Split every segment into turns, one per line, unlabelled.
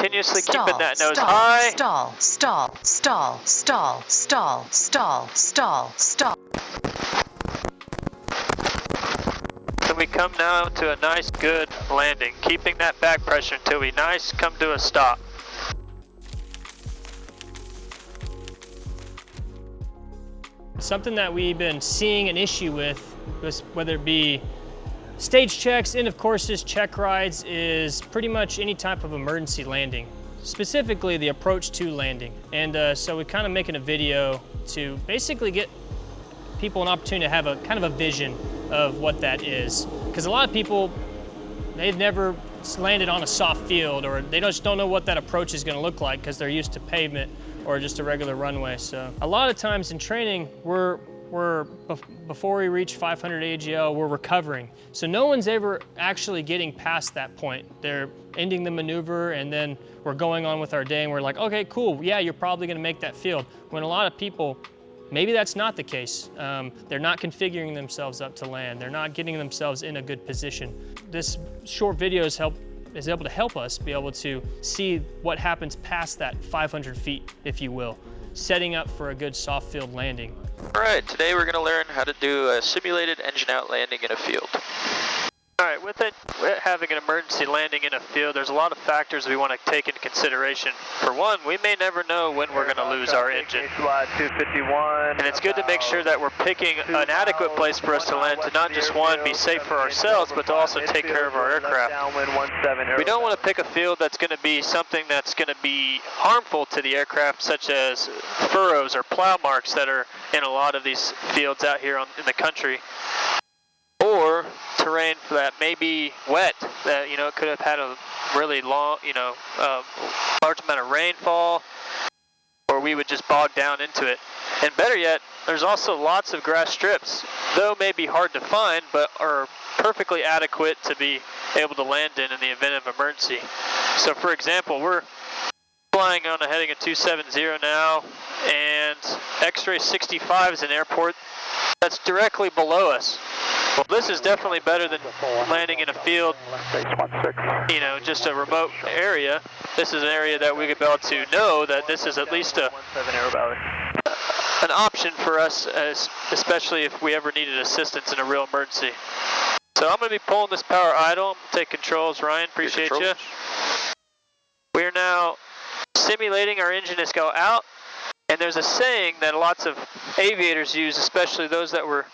continuously
Stall,
keeping that nose
stall,
high.
Stall, stall, stall, stall, stall, stall, stall, stall.
So we come now to a nice, good landing, keeping that back pressure until we come to a stop.
Something that we've been seeing an issue with, whether it be stage checks, end of courses, check rides, is pretty much any type of emergency landing, specifically the approach to landing. And so we're kind of making a video to basically get people an opportunity to have a kind of a vision of what that is. Because a lot of people, they've never landed on a soft field, or they just don't know what that approach is going to look like because they're used to pavement or just a regular runway. So a lot of times in training, before we reach 500 AGL, we're recovering. So no one's ever actually getting past that point. They're ending the maneuver and then we're going on with our day and we're like, okay, cool, yeah, you're probably gonna make that field. When a lot of people, maybe that's not the case. They're not configuring themselves up to land. They're not getting themselves in a good position. This short video is able to help us be able to see what happens past that 500 feet, if you will, setting up for a good soft field landing.
All right, today we're going to learn how to do a simulated engine out landing in a field. All right, with having an emergency landing in a field, there's a lot of factors we want to take into consideration. For one, we may never know when we're going to lose our engine. And it's good to make sure that we're picking an adequate place for us to land to not just, one, be safe for ourselves, but to also take care of our aircraft. We don't want to pick a field that's going to be something that's going to be harmful to the aircraft, such as furrows or plow marks that are in a lot of these fields out here in the country. Or terrain that may be wet, that, you know, it could have had a really long, large amount of rainfall, or we would just bog down into it. And better yet, there's also lots of grass strips, though may be hard to find, but are perfectly adequate to be able to land in the event of emergency. So for example, we're flying on a heading of 270 now, and X-ray 65 is an airport that's directly below us. Well, this is definitely better than landing in a field, just a remote area. This is an area that we could be able to know that this is at least an option for us, especially if we ever needed assistance in a real emergency. So I'm going to be pulling this power idle. I'm going to take controls. Ryan, appreciate you. We are now simulating our engine is go out, and there's a saying that lots of aviators use, especially those that were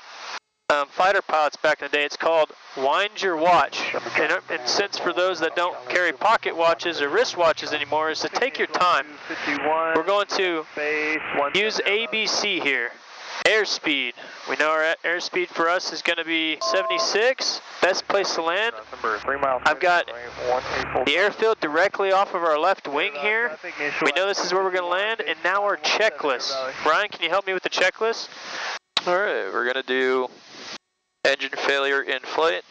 fighter pilots back in the day. It's called wind your watch. And since for those that don't carry pocket watches or wrist watches anymore, is to take your time. We're going to use ABC here. Airspeed. We know our airspeed for us is going to be 76. Best place to land. I've got the airfield directly off of our left wing here. We know this is where we're going to land. And now our checklist. Brian, can you help me with the checklist? All right, we're going to do engine failure in flight,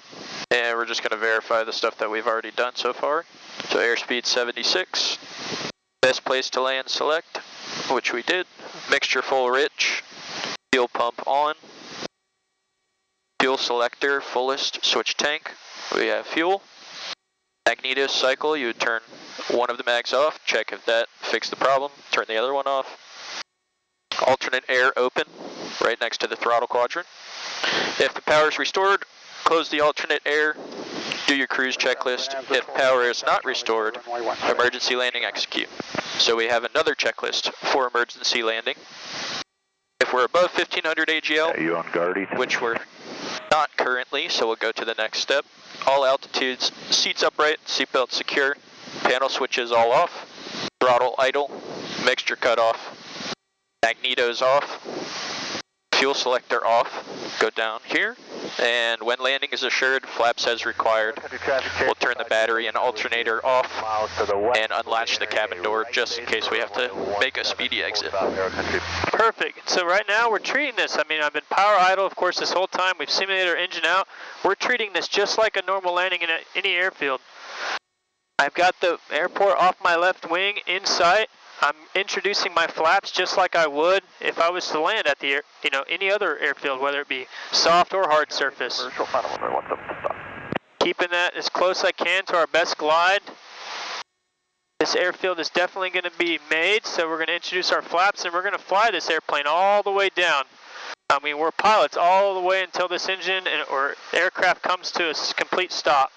and we're just going to verify the stuff that we've already done so far. So airspeed 76, best place to land select, which we did, mixture full rich, fuel pump on, fuel selector fullest, switch tank, we have fuel, magneto cycle, you would turn one of the mags off, check if that fixed the problem, turn the other one off, alternate air open, right next to the throttle quadrant. If the power is restored, close the alternate air, do your cruise checklist. If power is not restored, emergency landing execute. So we have another checklist for emergency landing. If we're above 1500 AGL, which we're not currently, so we'll go to the next step. All altitudes, seats upright, seatbelt secure, panel switches all off, throttle idle, mixture cut off, magnetos off, fuel selector off, go down here, and when landing is assured, flaps as required. We'll turn the battery and alternator off and unlatch the cabin door just in case we have to make a speedy exit. Perfect. So right now we're treating this, I've been power idle, of course, this whole time. We've simulated our engine out. We're treating this just like a normal landing in any airfield. I've got the airport off my left wing in sight. I'm introducing my flaps just like I would if I was to land at the any other airfield, whether it be soft or hard surface. Keeping that as close as I can to our best glide.
This airfield is definitely going to be made, so we're going to introduce our flaps and we're going to fly this airplane all the way down. I mean, we're pilots all the way until this engine or aircraft comes to a complete stop.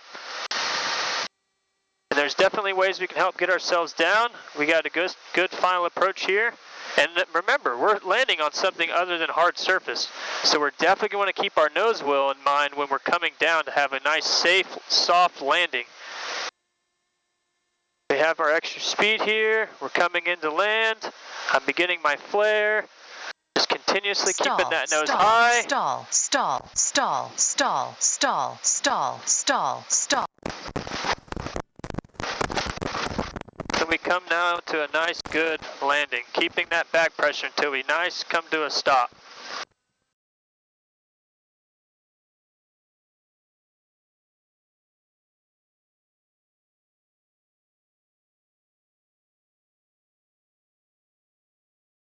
And there's definitely ways we can help get ourselves down. We got a good final approach here. And remember, we're landing on something other than hard surface. So we're definitely going to keep our nose wheel in mind when we're coming down to have a nice, safe, soft landing. We have our extra speed here. We're coming into land. I'm beginning my flare. Just continuously keeping that nose high.
Stall, stall, stall, stall, stall, stall, stall, stall.
So we come now to a nice, good landing, keeping that back pressure until we come to a stop.